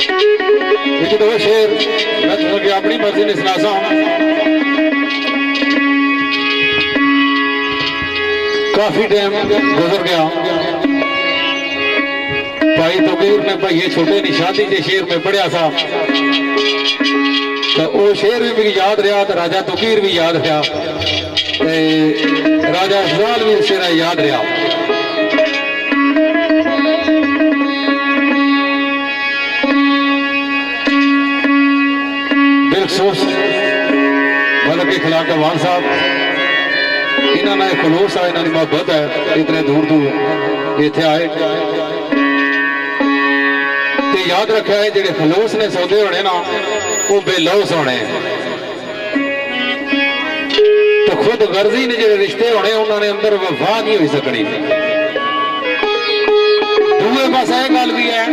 एक दो शेर मैं तुम्हें अपनी मर्जी ने सुना। काफी टाइम गुजर गया, भाई तकबीर ने भाई छोटे निशानी के शेर में पढ़िया था तो वो शेर भी मेरी याद रहा, तो राजा तकबीर भी याद रहा, राजा अफजाल भी शेर याद रहा। बिलखसूस मतलब के खिलाफ वाल साहब इन्होंने खलूस है, इन्होंने मोहब्बत है, इतने दूर दूर इतने आए ते याद रखा है जेडे खलूस ने सौदे होने ना वो बेलौस होने, तो खुद गर्जी ने जेडे रिश्ते होने उन्होंने अंदर वफा नहीं हो सकनी। दूसरे पास यह गल भी है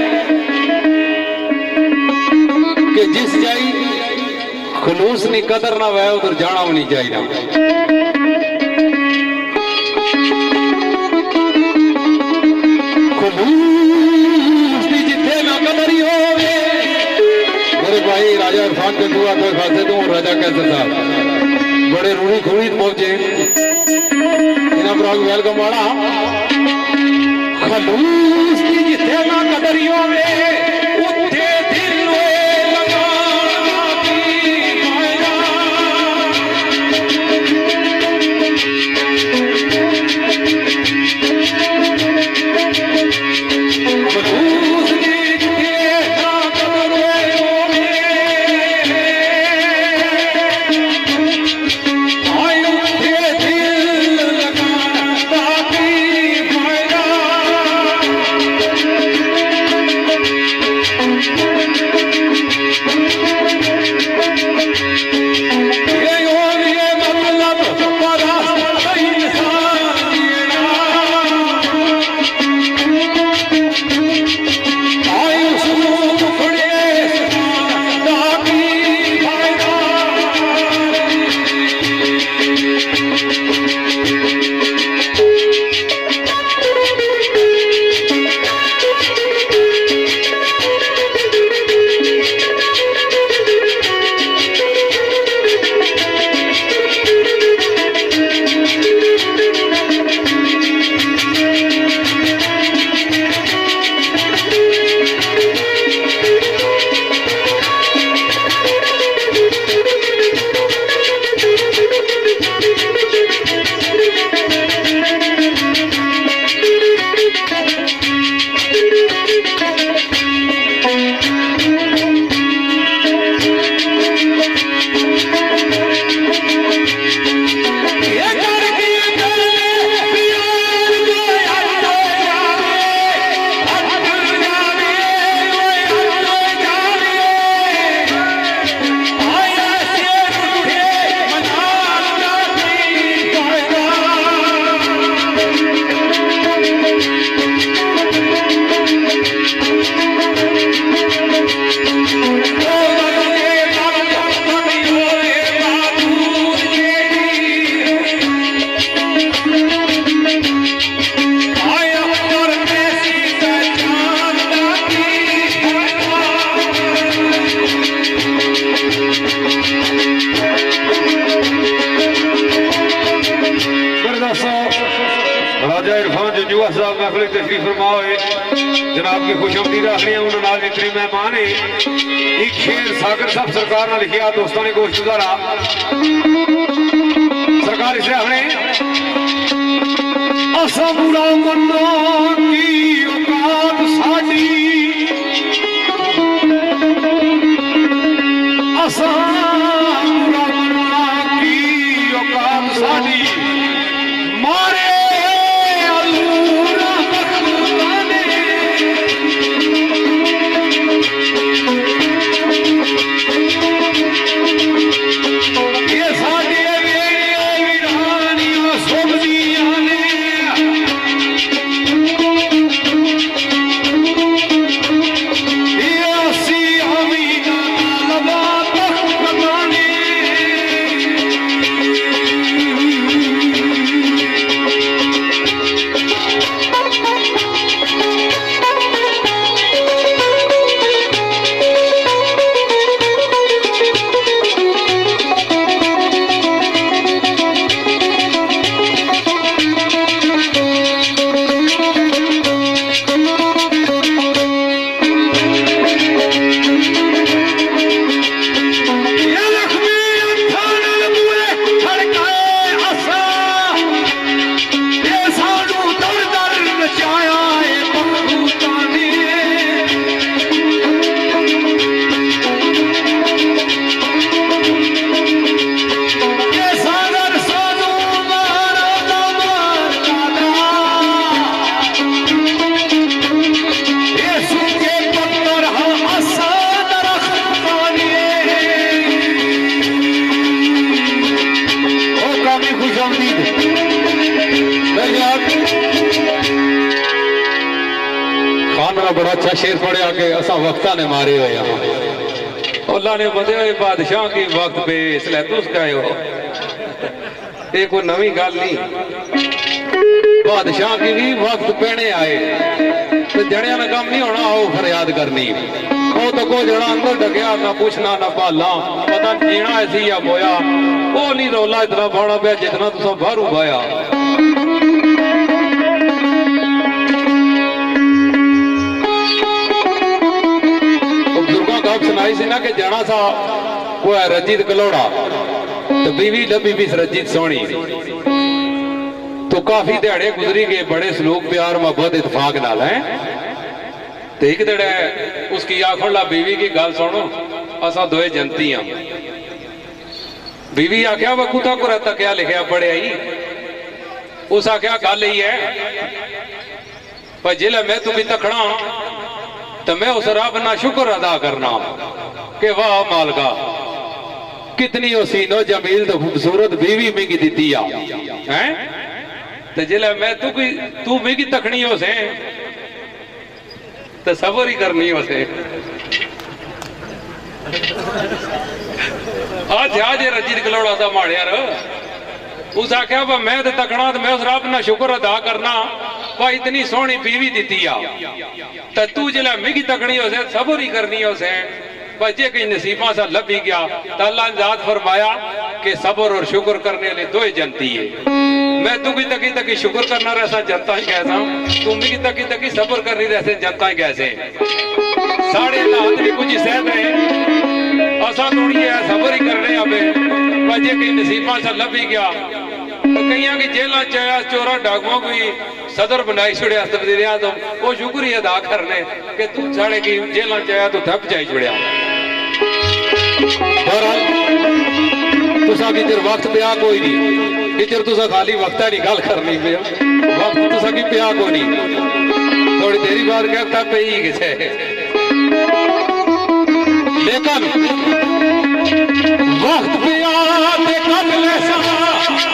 कि जिस जाई खलूस की कदर ना वह उधर जाना भी नहीं चाहिए। मेरे भाई राजा इरफान जंजुआ कोई खासे तो राजा कैसर साहब बड़े रूढ़ी खूड़ी पहुंचे, इन्हें ब्राग वेलकम वाला। खलूस की जिथे ना कदरियों में उठे दिल लगाना की माया, खलूस की जिथे ना कदरियों में आए उठे दिल लगाना की माया। राजा इरफान जंजुआ साहब महफिल तशरीफ फरमा हुए जनाब की खुशआमदीद आखिरी उन्होंने जितने मेहमान है। एक शेर सागर साहब सरकार ने लिखिया, दोस्तों ने गोश्त गुजारा सरकार इसे आखने असा बुरा मन्ना की औकात साडी, असा बुरा मन्ना की औकात साडी, मारे अच्छा शेर पढ़िया कि असा वक्ता ने मारे हुए अल्लाह ने बताया बादशाह की वक्त पे इसलिए तुस गए हो, ये कोई नवी गल नहीं। बादशाह की भी वक्त पहने आए तो जड़िया ने कम नहीं होना, आओ फरियाद करनी। वो तो को जड़ा अंदर डगया ना पूछना ना पालना, पता जीना ऐसी या मोया, वो नहीं रौला इतना पाना पाया जितना तुसा बाहर उबाया। बुजुर्गों का सुनाई सी ना कि जाना सा वो है रंजीत कलोड़ा, तो बीवी लबी भी रंजीत सोनी, तो काफी दिहाड़े गुजरी गए बड़े सलूक प्यार मोहब्बत इतफाक नाल है। तो एक दिहाड़े उसकी आखन ला बीवी की गल सुनो, असा दोए जनती हाँ। बीवी आख्या वकुता को रहता क्या लिखा पढ़िया ही, उस आख्या गल ही है पर जिले मैं तुम्हें तकना तो मैं उस रब ना शुक्र अदा करना कि वाह मालका कितनी हसीनो जमील तो खूबसूरत बीवी मिगी दी है। तो जिले मैं तू मिगी तकनी हो से तो सबर ही करनी हो से। आज रंजीत कलोड़ा दा माड़िया उस आख्या मैं तो तकना तो मैं उस रब ना शुक्र अदा करना भाई इतनी सोहनी बीवी दी तो तू जिला मिगी तकनी हो से सबर ही करनी हो से। भाई जे कहीं नसीबा सा लभी गया तो अल्लाह ने जात फरमाया कि सबर और शुक्र करने वाले दो ही जनती है। मैं तू की तकी तकी शुक्र करना रहसा जनता ही कैसा, तू मिगी तकी तकी सबर करनी रहसे जनता ही कैसे। साढ़े हाथ भी कुछ सह रहे असा थोड़ी है सबर ही कर रहे अबे। भाई जे कहीं नसीबा सा लभी गया तो कई की जेलों चाया चोरा डाकुओं को सदर बनाई छुड़िया तब्दीलियां तो वो शुक्र ही अदा करने कि तू साढ़े की जेलों चाया तो थप जाई छुड़िया। तुसा की चिर वक्त पिया कोई नहीं, इधर तुसा खाली वक्त है नहीं गल करनी पिया, वक्त तुसा की पिया कोई नहीं, थोड़ी देरी बाद कहता पे ही किसे। लेकिन वक्त पिया ते कब लेसा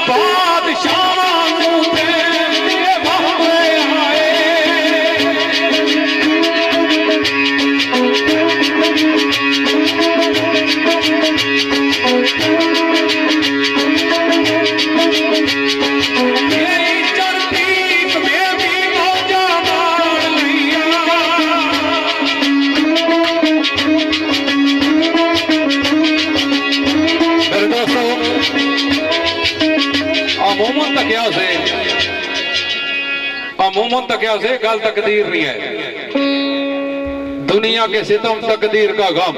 बादशाह अमूमन तक उसे गल तकदीर नहीं है। दुनिया के सितम तकदीर का गम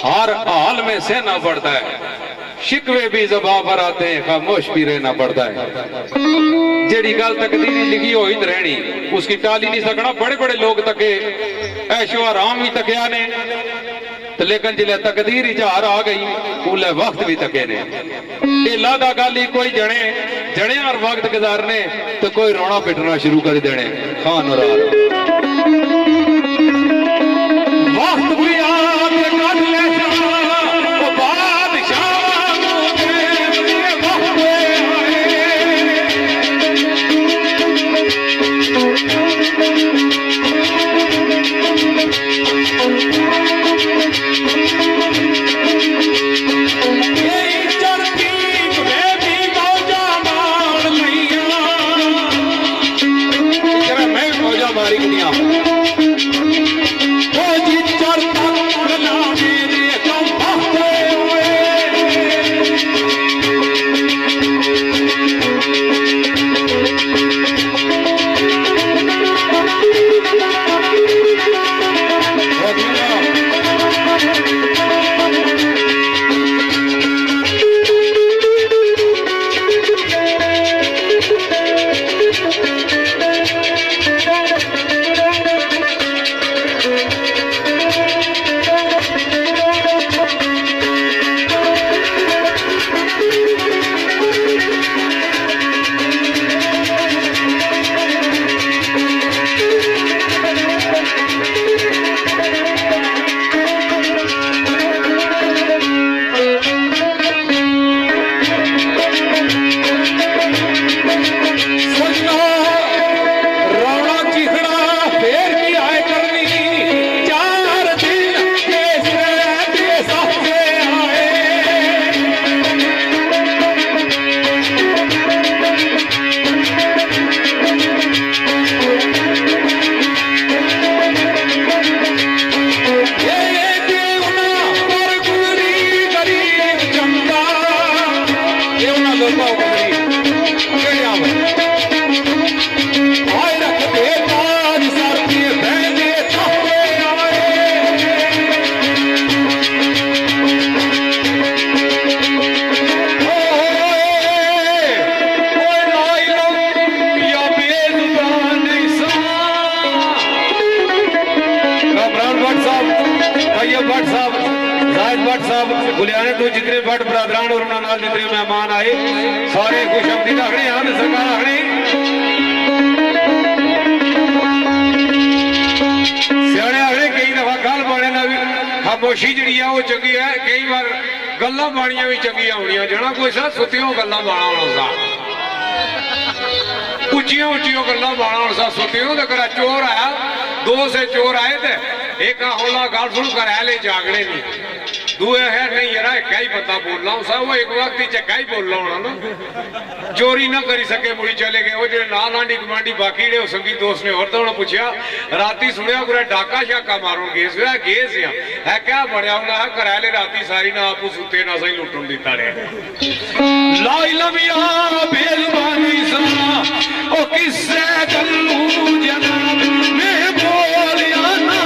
हर हाल में सहना पड़ता है, शिकवे भी ज़बां पर आते हैं खामोश भी रहना पड़ता है। जेड़ी गल तकदीरी लिखी हुई रहनी उसकी टाली नहीं सकना। बड़े बड़े लोग तके ऐशो आराम भी तकिया ने तो लेकिन जिले तकदीर इजहार आ गई उले वक्त भी तके ने। ये लादा गाली कोई जने जने और वक्त गुजारने तो कोई रोना पिटना शुरू कर देने खान और वक्त भी आके कर ले वो बादशाह मारी दुनिया भट्ट साहब, जाहिद भट्ट साहब गुलियाने तो जितने भट्ट बरादरान और उन्होंने जितने मेहमान आए सारे खुशआमदीद आखने हाँ सरकार आखने सियाने आखने कई दफा गल बाने ना भी खामोशी जी है वो चंगी है, कई बार गल्लां बाणियां भी चंगियां होनियां जना कोई सा सुतियों गल्लां बाणा होना सा उच्चियों उच्चियों गल्लां बाणा होना सा सुतियों तो करा चोर आया दो से चोर आए थे एक होला गल सुन कर ले जागने नहीं दूए है नहीं यार क्या ही पता बोलना सा वो एक वक्त ही चक्का ही बोलना होना ना चोरी ना करी सके मुड़ी चले गए वो जो नाल आंडी कमांडी बाकी ने संगीत दोस्त ने और तो उन्हें पूछा राती सुनिया पूरा डाका शाका मारो गेस है क्या बढ़िया होना है कराले राती सारी ना आपू सुते ना सही लुटन दिता रहे लाई लमिया बेलवानी सा ओ किससे गल्लू जनाब में बोलिया ना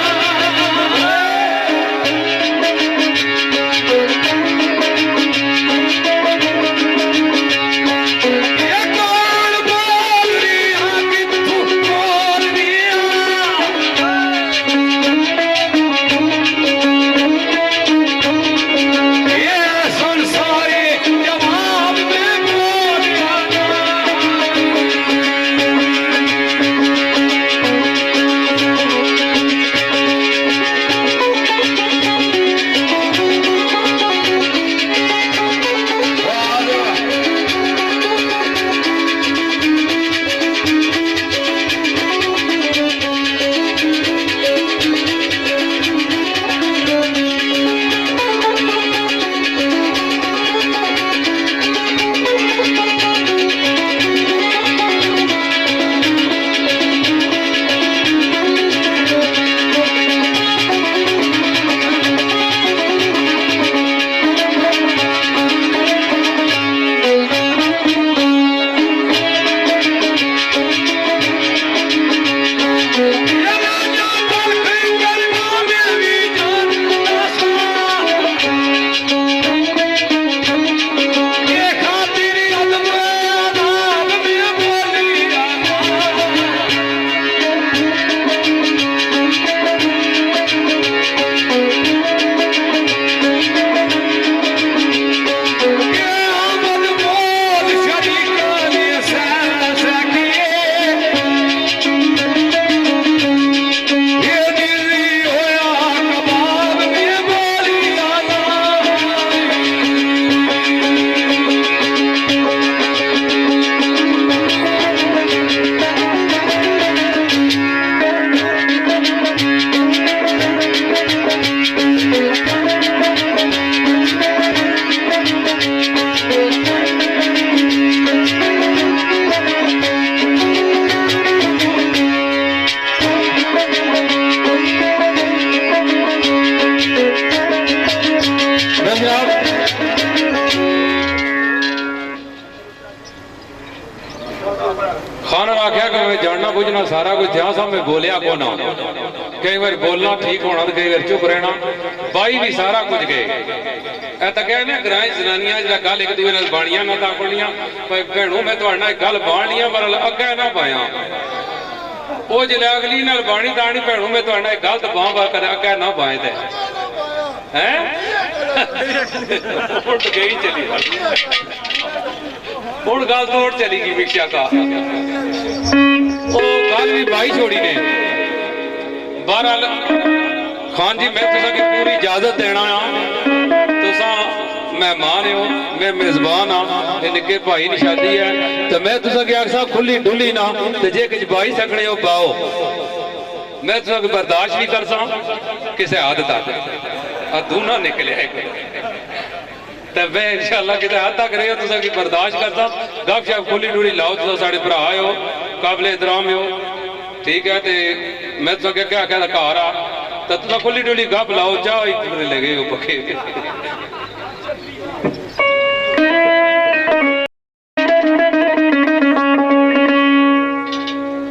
खान आख्या कि मैं जानना बुझना सारा कुछ ध्यान सा मैं बोलिया को ना कई बार बोलना ठीक होना तो कई बार चुप रहना बाई भी सारा कुछ गए तो कह ना ग्रां जनानियां जो गल एक दूसरे नाल बाणियां ना ताकनियां भैनों मैं तुहाडे नाल गल बाण लिया पर अगे ना पाया वो जिले अगली नाल बाणी ताणी भैनों मैं तुहाडे नाल गलत बां कर अगे ना पाए थे हैं उठ गई चली हुण गल तो चली गई भिक्षा का गल भी भाई छोड़ी ने बहरहाल खान जी मैं तुसा की पूरी इजाजत देना तुसा मेहमान हो मैं मेजबान हाँ निके भाई की शादी है तो मैं तुसा की आखसा खुली डुली ना तो जे कुछ बाई सकने हो पाओ मैं तुसा की बर्दाश्त नहीं कर सा किसी हद तक दूना निकले तो मैं इंशाअल्लाह किसी हद तक रहे तुसा की बर्दाश्त करता गप शप खुली डुली लाओ तुसा साढ़े भरा हो काबिल एहतराम हो ठीक है तो मैं तुसा क्या घर आ तो तुसा खुली डुली गप लाओ चाह एक लगे हो पक्के